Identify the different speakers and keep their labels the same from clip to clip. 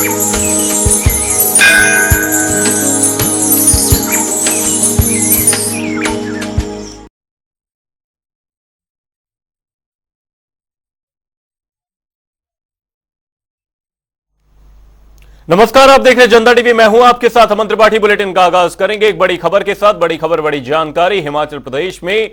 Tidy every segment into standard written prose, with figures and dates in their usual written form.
Speaker 1: नमस्कार, आप देख रहे हैं जनता टीवी। मैं हूं आपके साथ अमन त्रिपाठी। बुलेटिन का आगाज करेंगे एक बड़ी खबर के साथ। बड़ी खबर, बड़ी जानकारी। हिमाचल प्रदेश में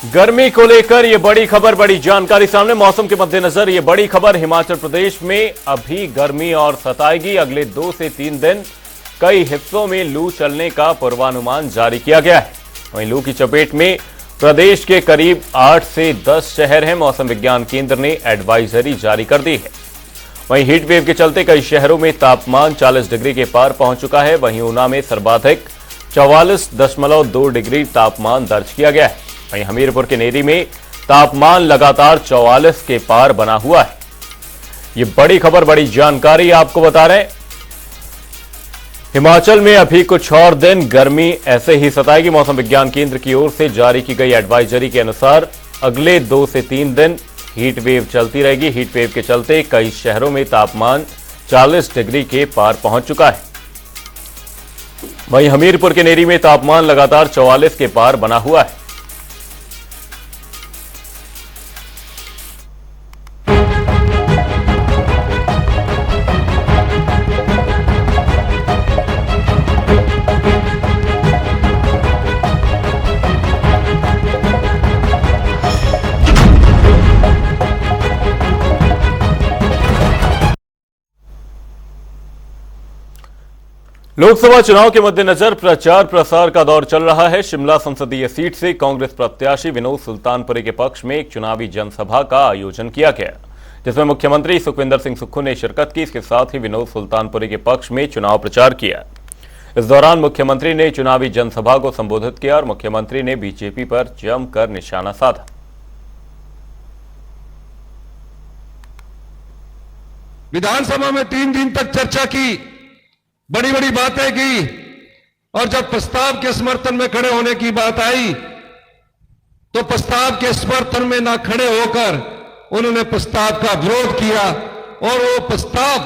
Speaker 1: गर्मी को लेकर यह बड़ी खबर, बड़ी जानकारी सामने। मौसम के मद्देनजर यह बड़ी खबर। हिमाचल प्रदेश में अभी गर्मी और सताएगी। अगले 2 से 3 दिन कई हिस्सों में लू चलने का पूर्वानुमान जारी किया गया है। वहीं लू की चपेट में प्रदेश के करीब 8 से 10 शहर हैं। मौसम विज्ञान केंद्र ने एडवाइजरी जारी कर दी है। वहीं हीट वेव के चलते कई शहरों में तापमान 40 डिग्री के पार पहुंच चुका है। वहीं ऊना में सर्वाधिक 44.2 डिग्री तापमान दर्ज किया गया है। वहीं हमीरपुर के नेरी में तापमान लगातार 44 के पार बना हुआ है। ये बड़ी खबर, बड़ी जानकारी आपको बता रहे हैं। हिमाचल में अभी कुछ और दिन गर्मी ऐसे ही सताएगी। मौसम विज्ञान केंद्र की ओर से जारी की गई एडवाइजरी के अनुसार अगले 2 से 3 दिन हीट वेव चलती रहेगी। हीट वेव के चलते कई शहरों में तापमान 40 डिग्री के पार पहुंच चुका है। वहीं हमीरपुर के नेरी में तापमान लगातार 44 के पार बना हुआ है। लोकसभा चुनाव के मद्देनजर प्रचार प्रसार का दौर चल रहा है। शिमला संसदीय सीट से कांग्रेस प्रत्याशी विनोद सुल्तानपुरी के पक्ष में एक चुनावी जनसभा का आयोजन किया गया, जिसमें मुख्यमंत्री सुखविंदर सिंह सुक्खू ने शिरकत की। इसके साथ ही विनोद सुल्तानपुरी के पक्ष में चुनाव प्रचार किया। इस दौरान मुख्यमंत्री ने चुनावी जनसभा को संबोधित किया और मुख्यमंत्री ने बीजेपी पर जमकर निशाना साधा।
Speaker 2: विधानसभा में 3 दिन तक चर्चा की, बड़ी बड़ी बातें की, और जब प्रस्ताव के समर्थन में खड़े होने की बात आई तो प्रस्ताव के समर्थन में ना खड़े होकर उन्होंने प्रस्ताव का विरोध किया। और वो प्रस्ताव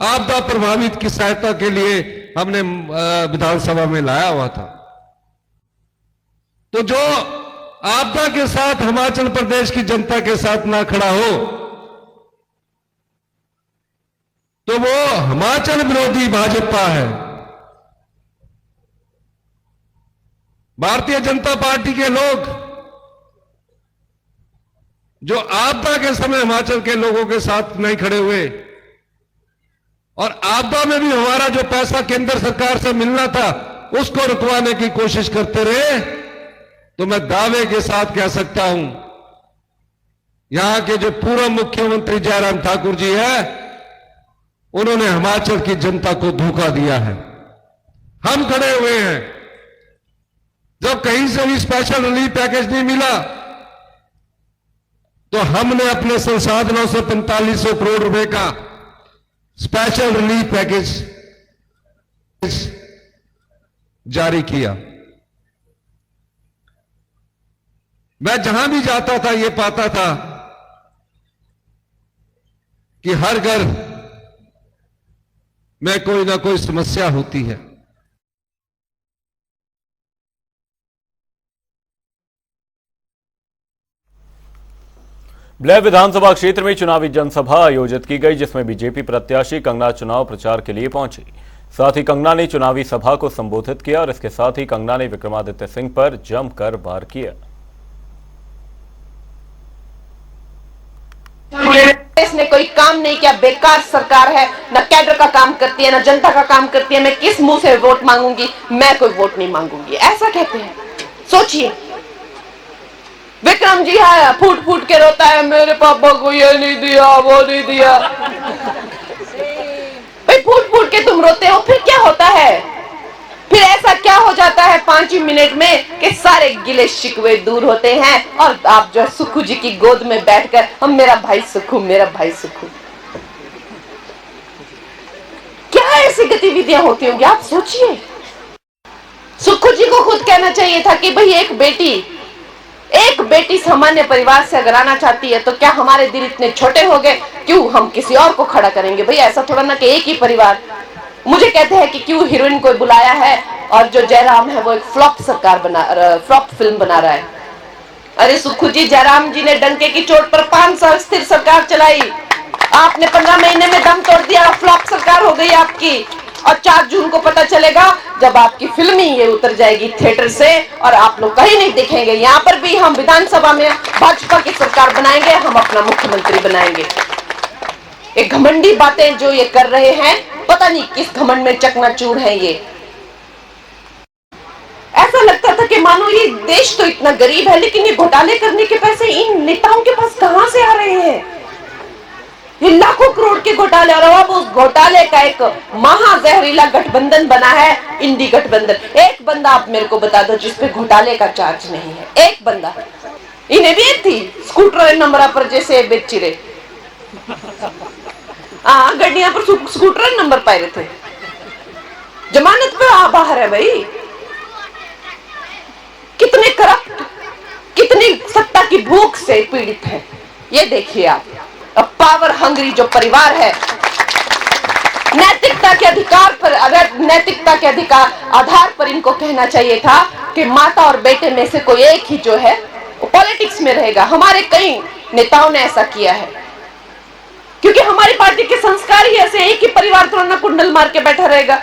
Speaker 2: आपदा प्रभावित की सहायता के लिए हमने विधानसभा में लाया हुआ था। तो जो आपदा के साथ हिमाचल प्रदेश की जनता के साथ ना खड़ा हो तो वो हिमाचल विरोधी भाजपा है। भारतीय जनता पार्टी के लोग जो आपदा के समय हिमाचल के लोगों के साथ नहीं खड़े हुए और आपदा में भी हमारा जो पैसा केंद्र सरकार से मिलना था उसको रुकवाने की कोशिश करते रहे, तो मैं दावे के साथ कह सकता हूं यहां के जो पूर्व मुख्यमंत्री जयराम ठाकुर जी है उन्होंने हिमाचल की जनता को धोखा दिया है। हम खड़े हुए हैं। जब कहीं से भी स्पेशल रिलीफ पैकेज नहीं मिला तो हमने अपने संसाधनों से 4500 करोड़ रुपए का स्पेशल रिलीफ पैकेज जारी किया। मैं जहां भी जाता था ये पाता था कि हर घर में कोई ना कोई समस्या होती है।
Speaker 1: ब्लैक विधानसभा क्षेत्र में चुनावी जनसभा आयोजित की गई, जिसमें बीजेपी प्रत्याशी कंगना चुनाव प्रचार के लिए पहुंची। साथ ही कंगना ने चुनावी सभा को संबोधित किया और इसके साथ ही कंगना ने विक्रमादित्य सिंह पर जमकर वार किया।
Speaker 3: इसने कोई काम नहीं किया, बेकार सरकार है, न कैडर का काम करती है, न जनता का काम करती है। मैं किस मुंह से वोट मांगूंगी? मैं कोई वोट नहीं मांगूंगी, ऐसा कहते हैं। सोचिए, विक्रम जी है, फूट फूट के रोता है, मेरे पापा को ये नहीं दिया, वो नहीं दिया। भाई फूट फूट के तुम रोते हो, फिर क्या होता है? फिर ऐसा क्या हो जाता है 5 ही मिनट में कि सारे गिले शिकवे दूर होते हैं और आप जो सुक्खू जी की गोद में बैठकर हम मेरा भाई सुक्खू, मेरा भाई सुक्खू। क्या ऐसी गतिविधियां होती होंगी? आप सोचिए। सुक्खू जी को खुद कहना चाहिए था कि भाई एक बेटी सामान्य परिवार से अगर आना चाहती है तो क्या हमारे दिल इतने छोटे हो गए क्यों हम किसी और को खड़ा करेंगे? भाई ऐसा थोड़ा ना कि एक ही परिवार। मुझे कहते हैं कि क्यों हीरोइन को बुलाया है और जो जयराम है वो एक फ्लॉप फिल्म बना रहा है। अरे सुखू जी, जयराम जी ने डंके की चोट पर 5 साल स्थिर सरकार चलाई, आपने 15 महीने में दम तोड़ दिया, फ्लॉप सरकार हो गई आपकी। और 4 जून को पता चलेगा जब आपकी फिल्म ही ये उतर जाएगी थिएटर से और आप लोग कहीं नहीं दिखेंगे। यहाँ पर भी हम विधानसभा में भाजपा की सरकार बनाएंगे, हम अपना मुख्यमंत्री बनाएंगे। एक घमंडी बातें जो ये कर रहे हैं, पता नहीं किस घमंड में चकनाचूर है ये। ऐसा लगता था कि मानो ये देश तो इतना गरीब है, लेकिन ये घोटाले करने के पैसे इन नेताओं के पास कहां से आ रहे हैं? ये लाखों करोड़ के घोटाले, और अब उस घोटाले का एक महाजहरीला गठबंधन बना है, इंडी गठबंधन। एक बंदा आप मेरे को बता दो जिसपे घोटाले का चार्ज नहीं है, एक बंदा। इन्हें भी एक थी स्कूटर नंबर पर जैसे बेचिरे गड्डियां पर स्कूटर नंबर पाए रहे थे, जमानत पे बाहर है भाई। कितने करप्ट, कितनी सत्ता की भूख से पीड़ित है ये देखिए आप। अब पावर हंग्री जो परिवार है, नैतिकता के अधिकार पर, अगर नैतिकता के अधिकार आधार पर इनको कहना चाहिए था कि माता और बेटे में से कोई एक ही जो है वो पॉलिटिक्स में रहेगा। हमारे कई नेताओं ने ऐसा किया है क्योंकि हमारी पार्टी के संस्कार ही ऐसे, एक ही परिवार तो ना कुंडल मार के बैठा रहेगा।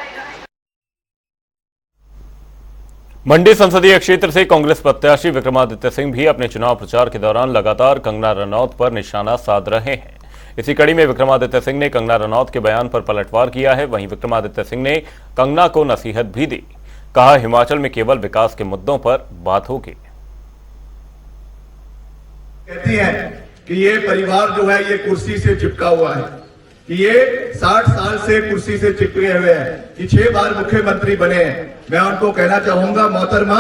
Speaker 1: मंडी संसदीय क्षेत्र से कांग्रेस प्रत्याशी विक्रमादित्य सिंह भी अपने चुनाव प्रचार के दौरान लगातार कंगना रनौत पर निशाना साध रहे हैं। इसी कड़ी में विक्रमादित्य सिंह ने कंगना रनौत के बयान पर पलटवार किया है। वहीं विक्रमादित्य सिंह ने कंगना को नसीहत भी दी, कहा हिमाचल में केवल विकास के मुद्दों पर बात होगी।
Speaker 4: कहती है कि ये परिवार जो है ये कुर्सी से चिपका हुआ है, कि ये 60 साल से कुर्सी से चिपके हुए हैं, कि 6 बार मुख्यमंत्री बने हैं। मैं उनको कहना चाहूंगा, मोहतरमा,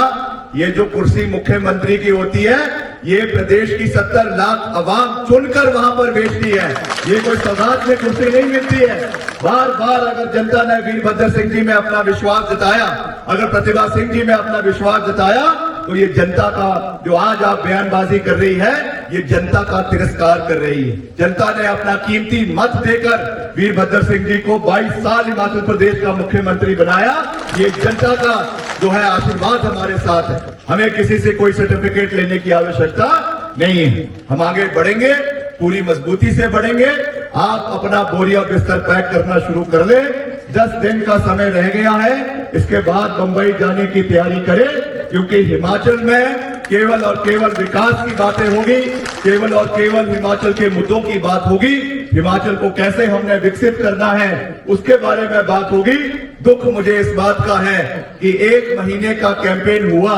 Speaker 4: ये जो कुर्सी मुख्यमंत्री की होती है ये प्रदेश की 70 लाख अवाम चुनकर वहां पर भेजती है। ये कोई सौगात में कुर्सी नहीं मिलती है। बार बार अगर जनता ने वीरभद्र सिंह जी में अपना विश्वास जताया, अगर प्रतिभा सिंह जी में अपना विश्वास जताया, तो ये जनता का जो आज आप बयानबाजी कर रही है, ये जनता का तिरस्कार कर रही है। जनता ने अपना कीमती मत देकर वीरभद्र सिंह जी को 22 साल हिमाचल प्रदेश का मुख्यमंत्री बनाया। ये जनता का जो है आशीर्वाद हमारे साथ है। हमें किसी से कोई सर्टिफिकेट लेने की आवश्यकता नहीं है। हम आगे बढ़ेंगे, पूरी मजबूती से बढ़ेंगे। आप अपना बोरिया बिस्तर पैक करना शुरू कर ले। 10 दिन का समय रह गया है, इसके बाद मुंबई जाने की तैयारी करें, क्योंकि हिमाचल में केवल और केवल विकास की बातें होगी, केवल और केवल हिमाचल के मुद्दों की बात होगी। हिमाचल को कैसे हमने विकसित करना है उसके बारे में बात होगी। दुख मुझे इस बात का है कि 1 महीने का कैंपेन हुआ,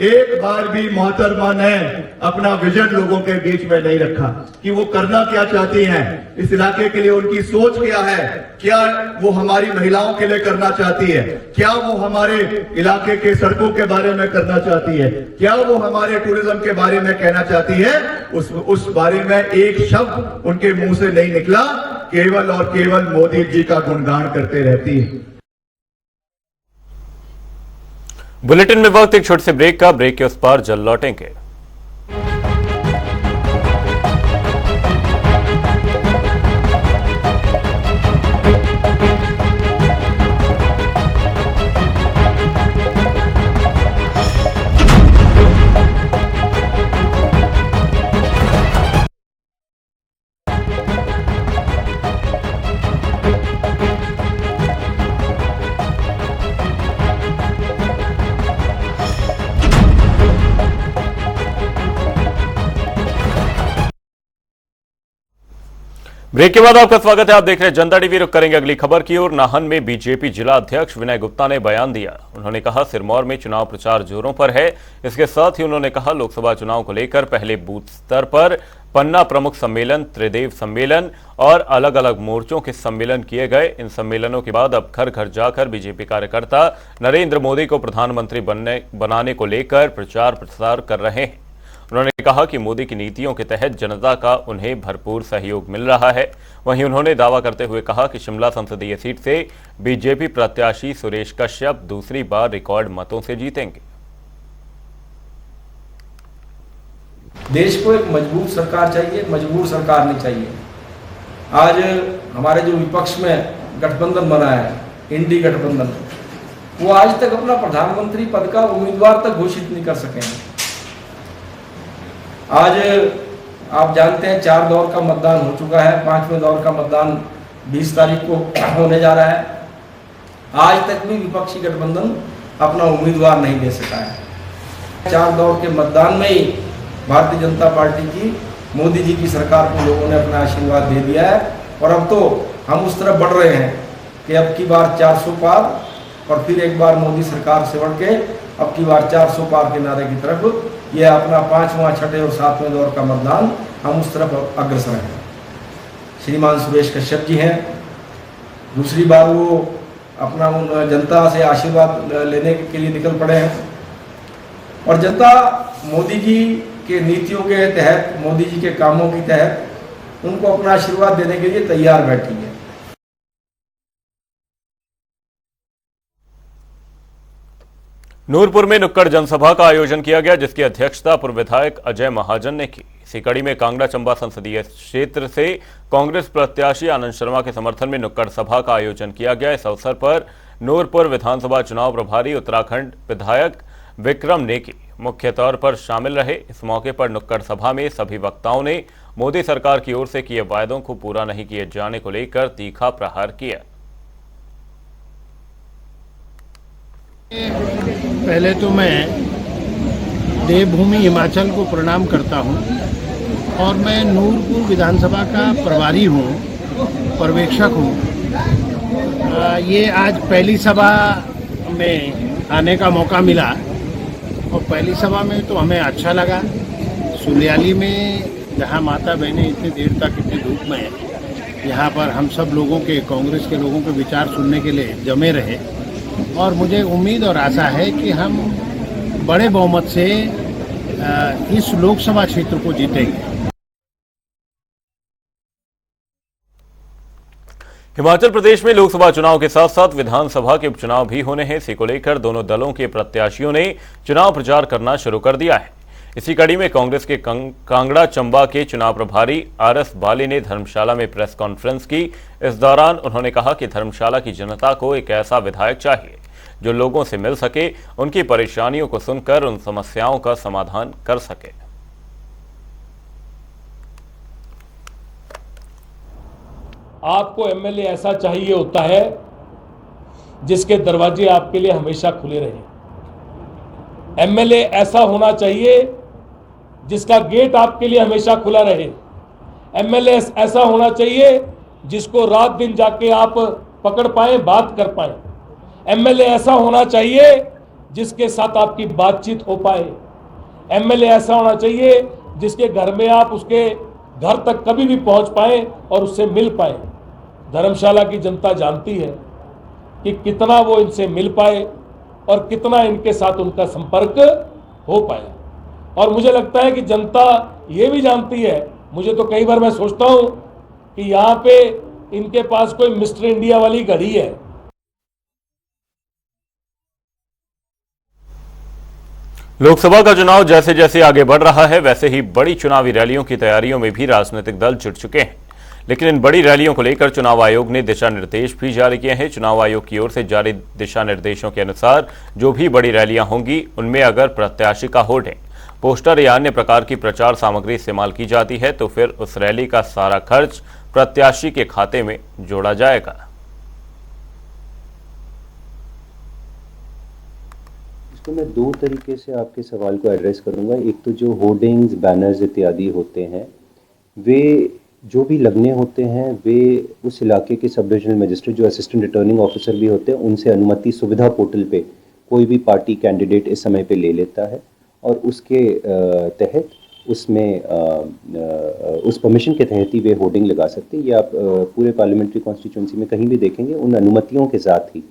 Speaker 4: एक बार भी मोहतरमा ने अपना विजन लोगों के बीच में नहीं रखा कि वो करना क्या चाहती हैं, इस इलाके के लिए उनकी सोच क्या है, क्या वो हमारी महिलाओं के लिए करना चाहती है, क्या वो हमारे इलाके के सड़कों के बारे में करना चाहती है, क्या वो हमारे टूरिज्म के बारे में कहना चाहती है। उस बारे में एक शब्द उनके मुंह से नहीं निकला, केवल और केवल मोदी जी का गुणगान करते रहती है।
Speaker 1: बुलेटिन में वक्त एक छोटे से ब्रेक का, ब्रेक के उस पार जल्द लौटेंगे। ब्रेक के बाद आपका स्वागत है। आप देख रहे हैं जनता टीवी। रुक करेंगे अगली खबर की ओर। नाहन में बीजेपी जिला अध्यक्ष विनय गुप्ता ने बयान दिया। उन्होंने कहा सिरमौर में चुनाव प्रचार जोरों पर है। इसके साथ ही उन्होंने कहा लोकसभा चुनाव को लेकर पहले बूथ स्तर पर पन्ना प्रमुख सम्मेलन, त्रिदेव सम्मेलन और अलग अलग मोर्चों के सम्मेलन किए गए। इन सम्मेलनों के बाद अब घर घर जाकर बीजेपी कार्यकर्ता नरेंद्र मोदी को प्रधानमंत्री बनाने को लेकर प्रचार प्रसार कर रहे हैं। उन्होंने कहा कि मोदी की नीतियों के तहत जनता का उन्हें भरपूर सहयोग मिल रहा है। वहीं उन्होंने दावा करते हुए कहा कि शिमला संसदीय सीट से बीजेपी प्रत्याशी सुरेश कश्यप दूसरी बार रिकॉर्ड मतों से जीतेंगे।
Speaker 5: देश को एक मजबूत सरकार चाहिए, मजबूर सरकार नहीं चाहिए। आज हमारे जो विपक्ष में गठबंधन बना है, इंडी गठबंधन, वो आज तक अपना प्रधानमंत्री पद का उम्मीदवार तक घोषित नहीं कर सके हैं। आज आप जानते हैं 4 दौर का मतदान हो चुका है, 5वें दौर का मतदान 20 तारीख को होने जा रहा है। आज तक भी विपक्षी गठबंधन अपना उम्मीदवार नहीं दे सका है। 4 दौर के मतदान में ही भारतीय जनता पार्टी की, मोदी जी की सरकार को लोगों ने अपना आशीर्वाद दे दिया है और अब तो हम उस तरफ बढ़ रहे हैं कि अब की बार 400 पार और फिर एक बार मोदी सरकार से बढ़ के अब की बार 400 पार के नारे की तरफ, यह अपना 5वां, 6ठे और 7वें दौर का मतदान हम उस तरफ अग्रसर हैं। श्रीमान सुरेश कश्यप जी हैं, दूसरी बार वो अपना जनता से आशीर्वाद लेने के लिए निकल पड़े हैं और जनता मोदी जी के नीतियों के तहत, मोदी जी के कामों के तहत उनको अपना आशीर्वाद देने के लिए तैयार बैठी है।
Speaker 1: नूरपुर में नुक्कड़ जनसभा का आयोजन किया गया, जिसकी अध्यक्षता पूर्व विधायक अजय महाजन ने की। इसी कड़ी में कांगड़ा चंबा संसदीय क्षेत्र से कांग्रेस प्रत्याशी आनंद शर्मा के समर्थन में नुक्कड़ सभा का आयोजन किया गया। इस अवसर पर नूरपुर विधानसभा चुनाव प्रभारी उत्तराखंड विधायक विक्रम नेकी मुख्य तौर पर शामिल रहे। इस मौके पर नुक्कड़ सभा में सभी वक्ताओं ने मोदी सरकार की ओर से किए वायदों को पूरा नहीं किए जाने को लेकर तीखा प्रहार किया।
Speaker 6: पहले तो मैं देवभूमि हिमाचल को प्रणाम करता हूं और मैं नूरपुर विधानसभा का प्रभारी हूं, पर्यवेक्षक हूं। ये आज पहली सभा में आने का मौका मिला और पहली सभा में तो हमें अच्छा लगा। सुलियाली में जहां माता बहनें इतनी देर तक इतनी धूप में यहाँ पर हम सब लोगों के, कांग्रेस के लोगों के विचार सुनने के लिए जमे रहे और मुझे उम्मीद और आशा है कि हम बड़े बहुमत से इस लोकसभा क्षेत्र को जीतेंगे।
Speaker 1: हिमाचल प्रदेश में लोकसभा चुनाव के साथ साथ विधानसभा के उपचुनाव भी होने हैं। इसी को लेकर दोनों दलों के प्रत्याशियों ने चुनाव प्रचार करना शुरू कर दिया है। इसी कड़ी में कांग्रेस के कांगड़ा चंबा के चुनाव प्रभारी आरएस बाली ने धर्मशाला में प्रेस कॉन्फ्रेंस की। इस दौरान उन्होंने कहा कि धर्मशाला की जनता को एक ऐसा विधायक चाहिए जो लोगों से मिल सके, उनकी परेशानियों को सुनकर उन समस्याओं का समाधान कर सके।
Speaker 7: आपको एमएलए ऐसा चाहिए होता है जिसके दरवाजे आपके लिए हमेशा खुले रहें। एमएलए ऐसा होना चाहिए जिसका गेट आपके लिए हमेशा खुला रहे। एमएलए ऐसा होना चाहिए जिसको रात दिन जाके आप पकड़ पाए, बात कर पाए। एमएलए ऐसा होना चाहिए जिसके साथ आपकी बातचीत हो पाए। एमएलए ऐसा होना चाहिए जिसके घर में आप उसके घर तक कभी भी पहुंच पाए और उससे मिल पाए। धर्मशाला की जनता जानती है कि कितना वो इनसे मिल पाए और कितना इनके साथ उनका संपर्क हो पाया। और मुझे लगता है कि जनता ये भी जानती है, मुझे तो कई बार मैं सोचता हूं कि यहाँ पे इनके पास कोई मिस्टर इंडिया वाली घड़ी है।
Speaker 1: लोकसभा का चुनाव जैसे जैसे आगे बढ़ रहा है, वैसे ही बड़ी चुनावी रैलियों की तैयारियों में भी राजनीतिक दल जुट चुके हैं। लेकिन इन बड़ी रैलियों को लेकर चुनाव आयोग ने दिशा निर्देश भी जारी किए हैं। चुनाव आयोग की ओर से जारी दिशा निर्देशों के अनुसार जो भी बड़ी रैलियां होंगी, उनमें अगर प्रत्याशी का होर्डिंग, पोस्टर या अन्य प्रकार की प्रचार सामग्री इस्तेमाल की जाती है तो फिर उस रैली का सारा खर्च प्रत्याशी के खाते में जोड़ा जाएगा।
Speaker 8: तो मैं 2 तरीके से आपके सवाल को एड्रेस करूंगा। एक तो जो होर्डिंग्स, बैनर्स इत्यादि होते हैं, वे जो भी लगने होते हैं, वे उस इलाके के सब डिविजनल मजिस्ट्रेट जो असिस्टेंट रिटर्निंग ऑफिसर भी होते हैं, उनसे अनुमति सुविधा पोर्टल पे कोई भी पार्टी कैंडिडेट इस समय पे ले लेता है और उसके तहत उसमें उस परमिशन के तहत ही वे होर्डिंग लगा सकते हैं। ये आप पूरे पार्लियामेंट्री कॉन्स्टिट्यूंसी में कहीं भी देखेंगे, उन अनुमतियों के साथ ही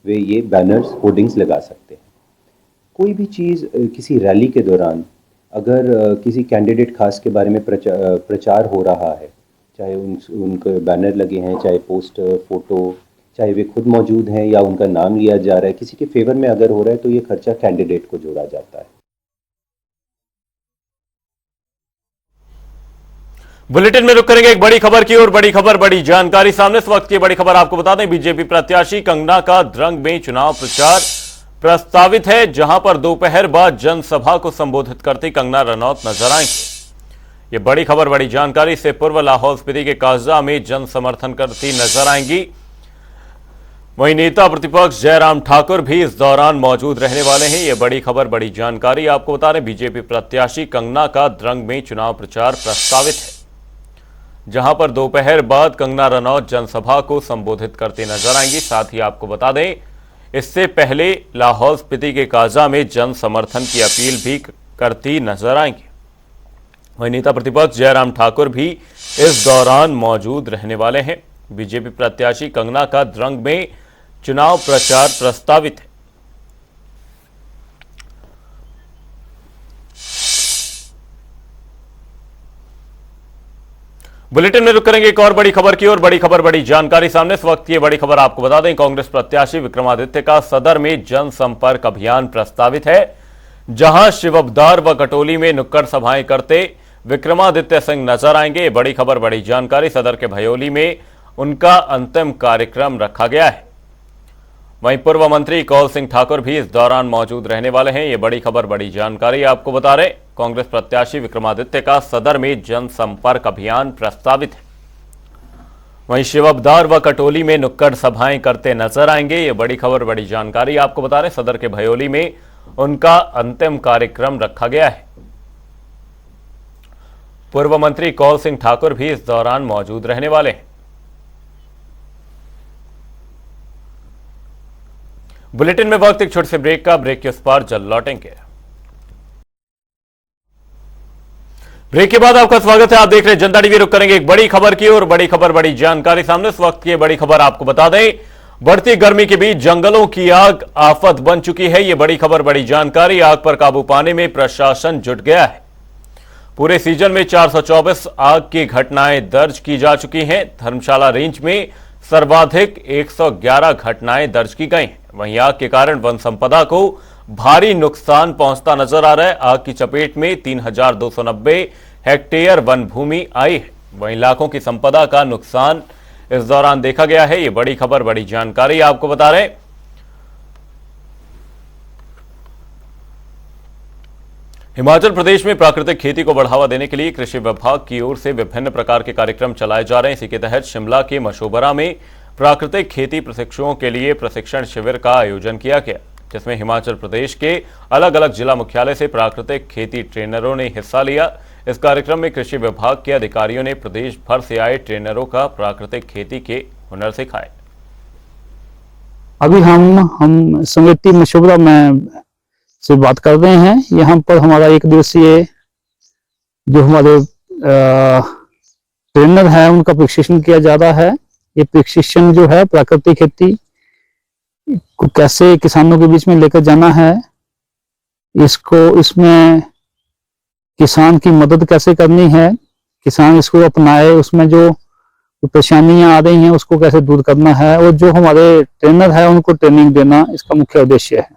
Speaker 8: वे ये बैनर्स, होर्डिंग्स लगा सकते हैं। कोई भी चीज़ किसी रैली के दौरान अगर किसी कैंडिडेट खास के बारे में प्रचार हो रहा है, चाहे उनके बैनर लगे हैं, चाहे पोस्टर, फोटो, चाहे वे खुद मौजूद हैं या उनका नाम लिया जा रहा है, किसी के फेवर में अगर हो रहा है तो ये खर्चा कैंडिडेट को जोड़ा जाता है।
Speaker 1: बुलेटिन में रुक करेंगे एक बड़ी खबर की और बड़ी खबर बड़ी जानकारी सामने। इस वक्त की बड़ी खबर आपको बता दें, बीजेपी प्रत्याशी कंगना का द्रंग में चुनाव प्रचार प्रस्तावित है, जहां पर दोपहर बाद जनसभा को संबोधित करती कंगना रनौत नजर आएंगी। ये बड़ी खबर बड़ी जानकारी से पूर्व लाहौल स्पीति के काजा में जन समर्थन करती नजर आएंगी। वहीं नेता प्रतिपक्ष जयराम ठाकुर भी इस दौरान मौजूद रहने वाले हैं। ये बड़ी खबर बड़ी जानकारी आपको बता दें, बीजेपी प्रत्याशी कंगना का द्रंग में चुनाव प्रचार प्रस्तावित है, जहां पर दोपहर बाद कंगना रनौत जनसभा को संबोधित करते नजर आएंगी। साथ ही आपको बता दें, इससे पहले लाहौल स्पीति के काजा में जन समर्थन की अपील भी करती नजर आएंगी। वहीं नेता प्रतिपक्ष जयराम ठाकुर भी इस दौरान मौजूद रहने वाले हैं। बीजेपी प्रत्याशी कंगना का द्रंग में चुनाव प्रचार प्रस्तावित है। बुलेटिन में रुक करेंगे एक और बड़ी खबर की और बड़ी खबर बड़ी जानकारी सामने। इस वक्त की बड़ी खबर आपको बता दें, कांग्रेस प्रत्याशी विक्रमादित्य का सदर में जनसंपर्क अभियान प्रस्तावित है, जहां शिवबदार व कटोली में नुक्कड़ सभाएं करते विक्रमादित्य सिंह नजर आएंगे। बड़ी खबर बड़ी जानकारी, सदर के भयोली में उनका अंतिम कार्यक्रम रखा गया है। वहीं पूर्व मंत्री कौल सिंह ठाकुर भी इस दौरान मौजूद रहने वाले हैं। ये बड़ी खबर बड़ी जानकारी आपको बता रहे, कांग्रेस प्रत्याशी विक्रमादित्य का सदर में जनसंपर्क अभियान प्रस्तावित है। वहीं शिवबदार व कटोली में नुक्कड़ सभाएं करते नजर आएंगे। ये बड़ी खबर बड़ी जानकारी आपको बता रहे, सदर के भयोली में उनका अंतिम कार्यक्रम रखा गया है। पूर्व मंत्री कौल सिंह ठाकुर भी इस दौरान मौजूद रहने वाले हैं। बुलेटिन में वक्त एक छोटे से ब्रेक का, ब्रेक के उस पार जल्द लौटेंगे। ब्रेक के बाद आपका स्वागत है, आप देख रहे हैं जनता टीवी। रुक करेंगे एक बड़ी खबर की और बड़ी खबर बड़ी जानकारी सामने। इस वक्त की बड़ी खबर आपको बता दें, बढ़ती गर्मी के बीच जंगलों की आग आफत बन चुकी है। ये बड़ी खबर बड़ी जानकारी, आग पर काबू पाने में प्रशासन जुट गया है। पूरे सीजन में 424 आग की घटनाएं दर्ज की जा चुकी हैं। धर्मशाला रेंज में सर्वाधिक 111 घटनाएं दर्ज की गई हैं। वहीं आग के कारण वन संपदा को भारी नुकसान पहुंचता नजर आ रहा है। आग की चपेट में 3290 हेक्टेयर वन भूमि आई है। वहीं लाखों की संपदा का नुकसान इस दौरान देखा गया है। ये बड़ी खबर बड़ी जानकारी आपको बता रहे, हिमाचल प्रदेश में प्राकृतिक खेती को बढ़ावा देने के लिए कृषि विभाग की ओर से विभिन्न प्रकार के कार्यक्रम चलाए जा रहे हैं। इसी के तहत शिमला के मशोबरा में प्राकृतिक खेती प्रशिक्षुओं के लिए प्रशिक्षण शिविर का आयोजन किया गया, जिसमें हिमाचल प्रदेश के अलग अलग जिला मुख्यालय से प्राकृतिक खेती ट्रेनरों ने हिस्सा लिया। इस कार्यक्रम में कृषि विभाग के अधिकारियों ने प्रदेश भर से आए ट्रेनरों का प्राकृतिक खेती के हुनर सिखाए।
Speaker 9: अभी हम समिति मशोबरा में से बात कर रहे हैं। यहाँ पर हमारा एक दिवसीय जो हमारे ट्रेनर है उनका प्रशिक्षण किया जा रहा है। ये प्रशिक्षण जो है प्राकृतिक खेती को कैसे किसानों के बीच में लेकर जाना है, इसमें किसान की मदद कैसे करनी है, किसान इसको अपनाए, उसमें जो परेशानियां आ रही हैं उसको कैसे दूर करना है, और जो हमारे ट्रेनर है उनको ट्रेनिंग देना इसका मुख्य उद्देश्य है।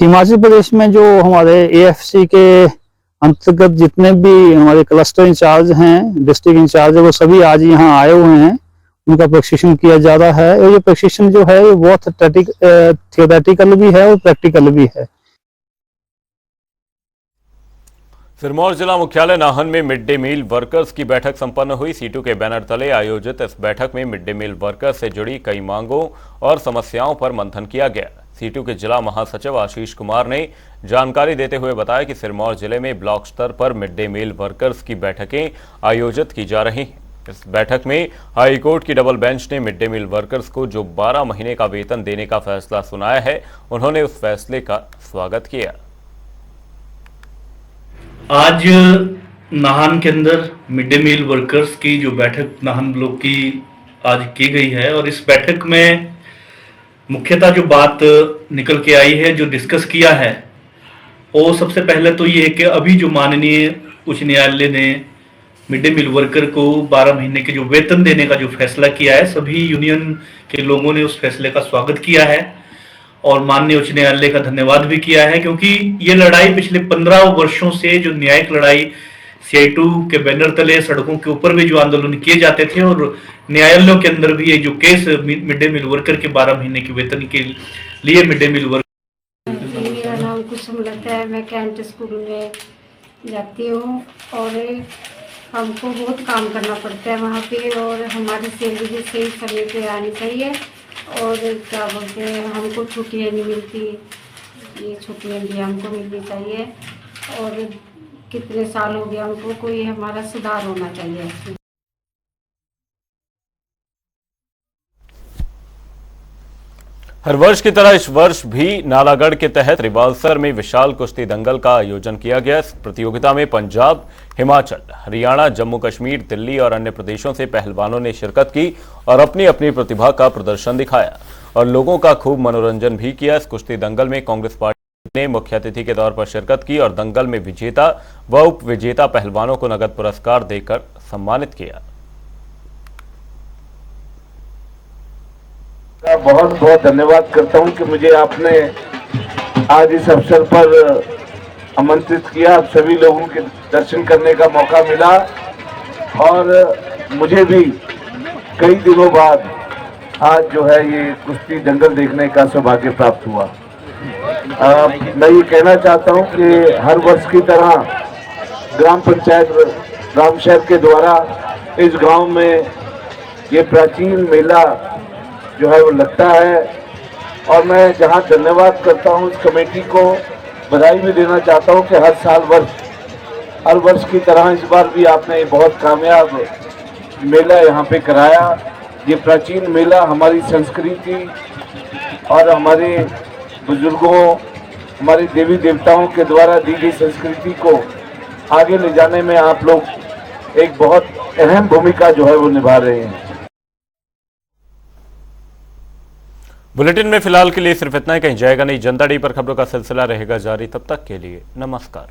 Speaker 9: हिमाचल प्रदेश में जो हमारे एएफसी के अंतर्गत जितने भी हमारे क्लस्टर इंचार्ज हैं, डिस्ट्रिक्ट इंचार्ज है, वो सभी आज यहाँ आए हुए हैं। उनका प्रशिक्षण किया जा रहा है और ये प्रशिक्षण जो है वो थियोरेटिकल भी है और प्रैक्टिकल भी है।
Speaker 1: सिरमौर जिला मुख्यालय नाहन में मिड डे मील वर्कर्स की बैठक संपन्न हुई। सीटू के बैनर तले आयोजित इस बैठक में मिड डे मील वर्कर्स से जुड़ी कई मांगों और समस्याओं पर मंथन किया गया। सीटू के जिला महासचिव आशीष कुमार ने जानकारी देते हुए बताया कि सिरमौर जिले में ब्लॉक स्तर पर मिड डे मील वर्कर्स की बैठकें आयोजित की जा रही हैं। इस बैठक में हाईकोर्ट की डबल बेंच ने मिड डे मील वर्कर्स को जो 12 महीने का वेतन देने का फैसला सुनाया है, उन्होंने उस फैसले का स्वागत किया।
Speaker 10: आज नाहन के अंदर मिड डे मील वर्कर्स की जो बैठक नाहन ब्लॉक की आज की गई है, और इस बैठक में मुख्यतः जो बात निकल के आई है, जो डिस्कस किया है, वो सबसे पहले तो ये है कि अभी जो माननीय उच्च न्यायालय ने मिड डे मील वर्कर को 12 महीने के जो वेतन देने का जो फैसला किया है, सभी यूनियन के लोगों ने उस फैसले का स्वागत किया है और माननीय उच्च न्यायालय का धन्यवाद भी किया है, क्योंकि ये लड़ाई पिछले 15 वर्षों से जो न्यायिक लड़ाई CI2 के बैनर तले सड़कों के ऊपर भी जो आंदोलन किए जाते थे और न्यायालयों के अंदर भी ये जो case mid day meal worker के 12 महीने के वेतन के लिए मिड डे मील वर्कर।
Speaker 11: मेरा नाम कुसुम लता है, मैं कैंट स्कूल में जाती हूँ और हमको बहुत काम करना पड़ता है वहाँ पे और हमारी सैलरी भी सही समय पे आनी चाहिए और क्या बोलते हैं हमको छुट्टियाँ नहीं मिलती, ये छुट्टियाँ भी हमको मिलनी चाहिए और कितने साल हो गया हमको, कोई हमारा सुधार होना चाहिए।
Speaker 1: हर वर्ष की तरह इस वर्ष भी नालागढ़ के तहत रिवालसर में विशाल कुश्ती दंगल का आयोजन किया गया। इस प्रतियोगिता में पंजाब, हिमाचल, हरियाणा, जम्मू कश्मीर, दिल्ली और अन्य प्रदेशों से पहलवानों ने शिरकत की और अपनी अपनी प्रतिभा का प्रदर्शन दिखाया और लोगों का खूब मनोरंजन भी किया। इस कुश्ती दंगल में कांग्रेस पार्टी ने मुख्य अतिथि के तौर पर शिरकत की और दंगल में विजेता व उप विजेता पहलवानों को नगद पुरस्कार देकर सम्मानित किया।
Speaker 12: बहुत बहुत धन्यवाद करता हूं कि मुझे आपने आज इस अवसर पर आमंत्रित किया, आप सभी लोगों के दर्शन करने का मौका मिला और मुझे भी कई दिनों बाद आज जो है ये कुश्ती दंगल देखने का सौभाग्य प्राप्त हुआ। मैं ये कहना चाहता हूं कि हर वर्ष की तरह ग्राम पंचायत रामशहर के द्वारा इस गांव में ये प्राचीन मेला जो है वो लगता है और मैं जहां धन्यवाद करता हूं इस कमेटी को, बधाई भी देना चाहता हूं कि हर वर्ष की तरह इस बार भी आपने बहुत कामयाब मेला यहां पे कराया। ये प्राचीन मेला हमारी संस्कृति और हमारे बुजुर्गों, हमारे देवी देवताओं के द्वारा दी गई संस्कृति को आगे ले जाने में आप लोग एक बहुत अहम भूमिका जो है वो निभा रहे हैं।
Speaker 1: बुलेटिन में फिलहाल के लिए सिर्फ इतना ही, कहीं जाएगा नहीं। जनता डी पर खबरों का सिलसिला रहेगा जारी, तब तक के लिए नमस्कार।